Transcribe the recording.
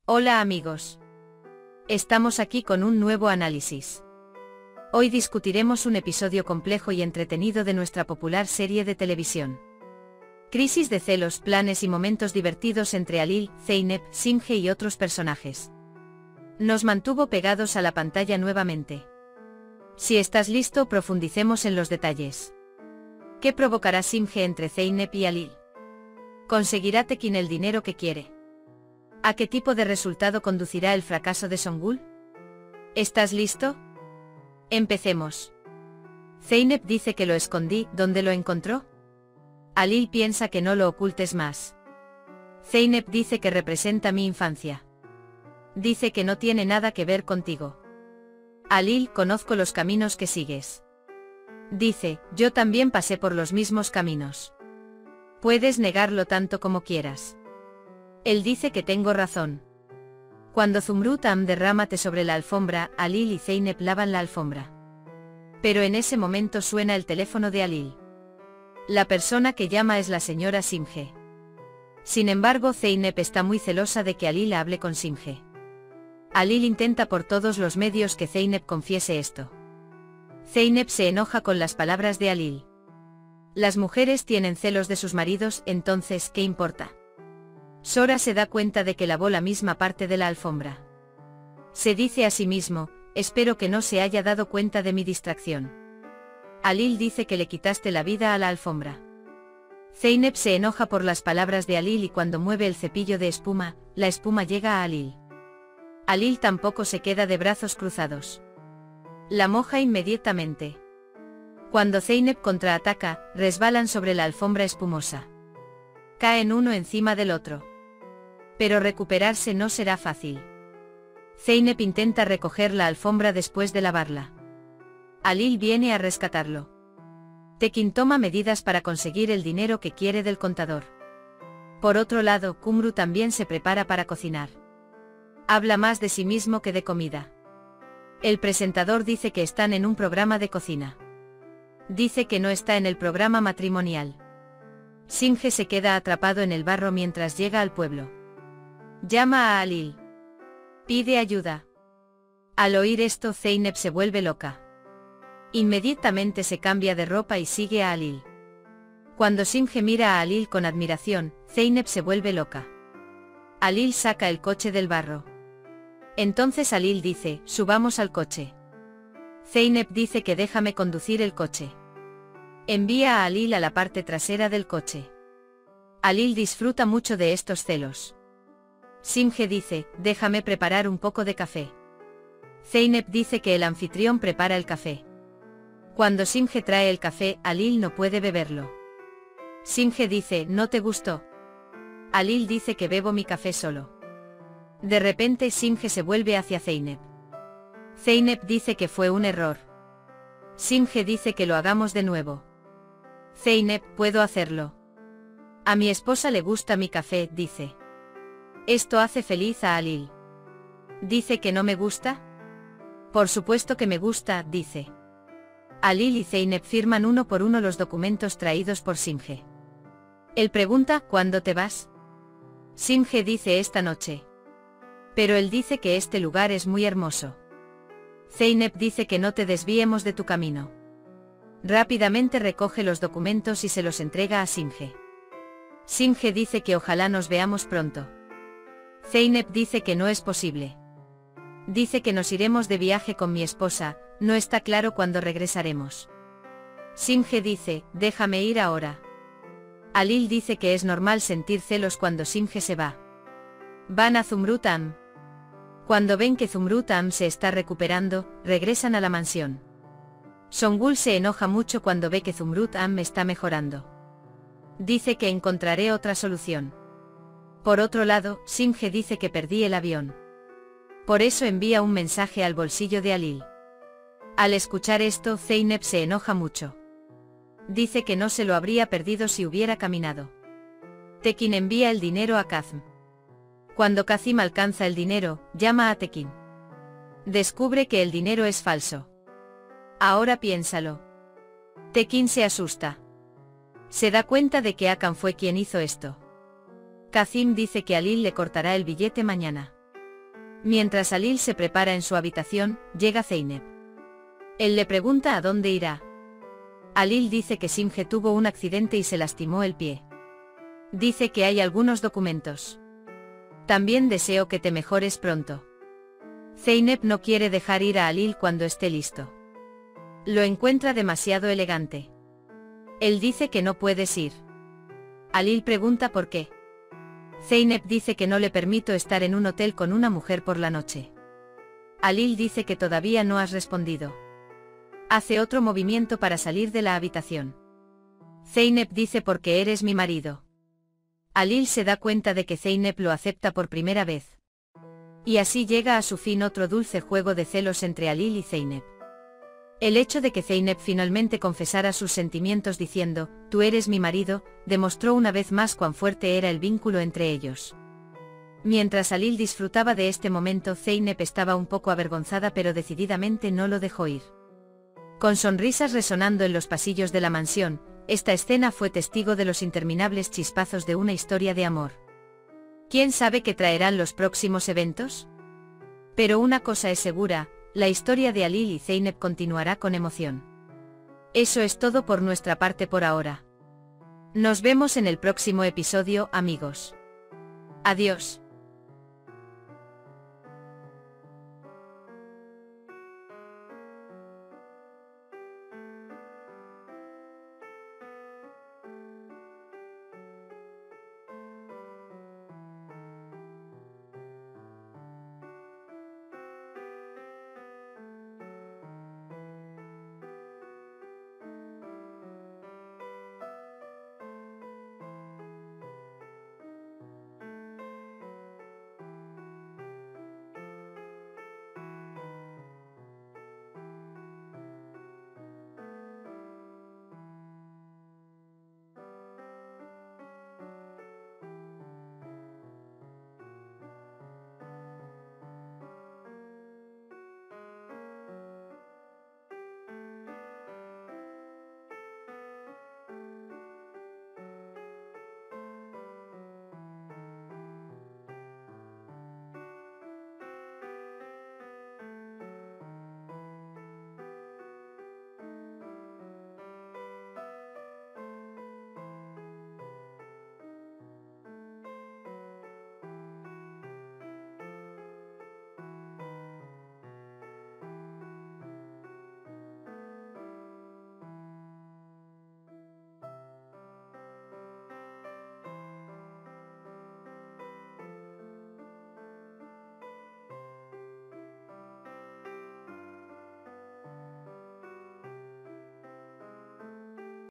Hola amigos. Estamos aquí con un nuevo análisis. Hoy discutiremos un episodio complejo y entretenido de nuestra popular serie de televisión. Crisis de celos, planes y momentos divertidos entre Alil, Zeynep, Simge y otros personajes. Nos mantuvo pegados a la pantalla nuevamente. Si estás listo, profundicemos en los detalles. ¿Qué provocará Simge entre Zeynep y Alil? ¿Conseguirá Tekin el dinero que quiere? ¿A qué tipo de resultado conducirá el fracaso de Songul? ¿Estás listo? Empecemos. Zeynep dice que lo escondí. ¿Dónde lo encontró? Alil piensa que no lo ocultes más. Zeynep dice que representa mi infancia. Dice que no tiene nada que ver contigo. Alil, conozco los caminos que sigues. Dice, yo también pasé por los mismos caminos. Puedes negarlo tanto como quieras. Él dice que tengo razón. Cuando Zumrud derrama té sobre la alfombra, Alil y Zeynep lavan la alfombra. Pero en ese momento suena el teléfono de Alil. La persona que llama es la señora Simge. Sin embargo, Zeynep está muy celosa de que Alil hable con Simge. Alil intenta por todos los medios que Zeynep confiese esto. Zeynep se enoja con las palabras de Alil. Las mujeres tienen celos de sus maridos, entonces, ¿qué importa? Sora se da cuenta de que lavó la misma parte de la alfombra. Se dice a sí mismo, espero que no se haya dado cuenta de mi distracción. Alil dice que le quitaste la vida a la alfombra. Zeynep se enoja por las palabras de Alil y cuando mueve el cepillo de espuma, la espuma llega a Alil. Alil tampoco se queda de brazos cruzados. La moja inmediatamente. Cuando Zeynep contraataca, resbalan sobre la alfombra espumosa. Caen uno encima del otro. Pero recuperarse no será fácil. Zeynep intenta recoger la alfombra después de lavarla. Alil viene a rescatarlo. Tekin toma medidas para conseguir el dinero que quiere del contador. Por otro lado, Kumru también se prepara para cocinar. Habla más de sí mismo que de comida. El presentador dice que están en un programa de cocina. Dice que no está en el programa matrimonial. Simge se queda atrapado en el barro mientras llega al pueblo. Llama a Alil. Pide ayuda. Al oír esto, Zeynep se vuelve loca. Inmediatamente se cambia de ropa y sigue a Alil. Cuando Simge mira a Alil con admiración, Zeynep se vuelve loca. Alil saca el coche del barro. Entonces Alil dice, subamos al coche. Zeynep dice que déjame conducir el coche. Envía a Alil a la parte trasera del coche. Alil disfruta mucho de estos celos. Simge dice, déjame preparar un poco de café. Zeynep dice que el anfitrión prepara el café. Cuando Simge trae el café, Alil no puede beberlo. Simge dice, ¿no te gustó? Alil dice que bebo mi café solo. De repente Simge se vuelve hacia Zeynep. Zeynep dice que fue un error. Simge dice que lo hagamos de nuevo. Zeynep, puedo hacerlo. A mi esposa le gusta mi café, dice. Esto hace feliz a Alil. ¿Dice que no me gusta? Por supuesto que me gusta, dice. Alil y Zeynep firman uno por uno los documentos traídos por Simge. Él pregunta, ¿cuándo te vas? Simge dice esta noche. Pero él dice que este lugar es muy hermoso. Zeynep dice que no te desviemos de tu camino. Rápidamente recoge los documentos y se los entrega a Simge. Simge dice que ojalá nos veamos pronto. Zeynep dice que no es posible. Dice que nos iremos de viaje con mi esposa, no está claro cuándo regresaremos. Simge dice, déjame ir ahora. Alil dice que es normal sentir celos cuando Simge se va. Van a Zumrud. Cuando ven que Zumrud se está recuperando, regresan a la mansión. Songul se enoja mucho cuando ve que Zumrud está mejorando. Dice que encontraré otra solución. Por otro lado, Simge dice que perdí el avión. Por eso envía un mensaje al bolsillo de Alil. Al escuchar esto, Zeynep se enoja mucho. Dice que no se lo habría perdido si hubiera caminado. Tekin envía el dinero a Kazm. Cuando Kazim alcanza el dinero, llama a Tekin. Descubre que el dinero es falso. Ahora piénsalo. Tekin se asusta. Se da cuenta de que Akan fue quien hizo esto. Kazim dice que Alil le cortará el billete mañana. Mientras Alil se prepara en su habitación, llega Zeynep. Él le pregunta a dónde irá. Alil dice que Simge tuvo un accidente y se lastimó el pie. Dice que hay algunos documentos. También deseo que te mejores pronto. Zeynep no quiere dejar ir a Alil cuando esté listo. Lo encuentra demasiado elegante. Él dice que no puedes ir. Alil pregunta por qué. Zeynep dice que no le permito estar en un hotel con una mujer por la noche. Alil dice que todavía no has respondido. Hace otro movimiento para salir de la habitación. Zeynep dice porque eres mi marido. Alil se da cuenta de que Zeynep lo acepta por primera vez. Y así llega a su fin otro dulce juego de celos entre Alil y Zeynep. El hecho de que Zeynep finalmente confesara sus sentimientos diciendo, tú eres mi marido, demostró una vez más cuán fuerte era el vínculo entre ellos. Mientras Alil disfrutaba de este momento, Zeynep estaba un poco avergonzada pero decididamente no lo dejó ir. Con sonrisas resonando en los pasillos de la mansión, esta escena fue testigo de los interminables chispazos de una historia de amor. ¿Quién sabe qué traerán los próximos eventos? Pero una cosa es segura, la historia de Alil y Zeynep continuará con emoción. Eso es todo por nuestra parte por ahora. Nos vemos en el próximo episodio, amigos. Adiós.